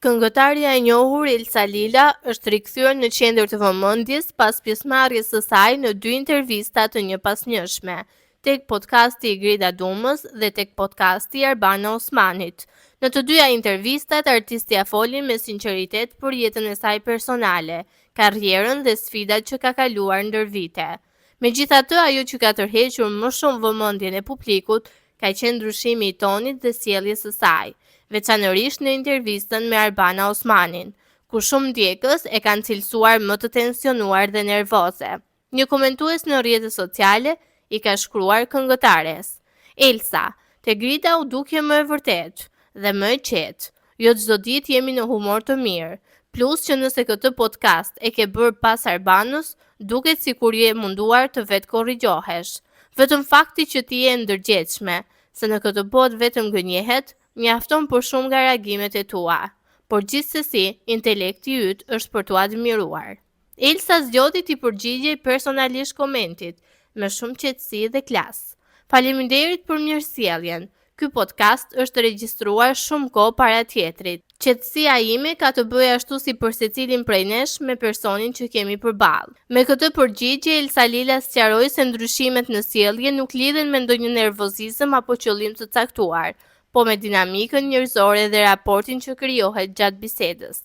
Këngëtarja e njohur Elsa Lila është rikthyer në qendër të vëmendjes pas pjesëmarrjes së saj në 2 intervista të njëpasnjëshme, tek podcasti i Grida Dumës dhe tek podcasti i Arbana Osmanit. Në të dyja intervistat, artistja foli me sinqeritet për jetën e saj personale, karrierën dhe sfidat që ka kaluar ndër vite. Megjithatë, ajo që ka tërhequr më shumë vëmendjen e publikut ka qenë ndryshimi i tonit dhe sjelljes së saj, veçanërisht në intervistën me Arbana Osmanin, ku shumë ndjekës e kanë cilësuar më të tensionuar dhe nervoze. Një komentues në rrjetet sociale i ka shkruar këngëtares: "Elsa, te Grida u dukje më e vërtet dhe më e qetë. Jo çdo ditë jemi në humor të mirë. Plus që nëse këtë podcast e ke bërë pas Arbanës, duket sikur je munduar të vetë korrigjohesh. Vetëm fakti që ti je e ndërgjegjshme, se në këtë botë vetëm gënjehet, mjafton për shumë nga reagimet e tua. Por gjithsesi, intelekti yt është për t'u admiruar." Elsa zgjodhi t'i përgjigjej personalisht komentit, me shumë qetësi dhe klas. "Faleminderit për mirësjelljen. Ky podcast është regjistruar shumë kohë para tjetrit. Qetësia ime ka të bëjë ashtu si për secilin prej nesh me personin që kemi përballë." Me këtë përgjigje, Elsa Lila sqaroi se ndryshimet në sjellje nuk lidhen me ndonjë nervozizëm apo qëllim të caktuar, po me dinamikën njerëzore dhe raportin që krijohet gjatë bisedës.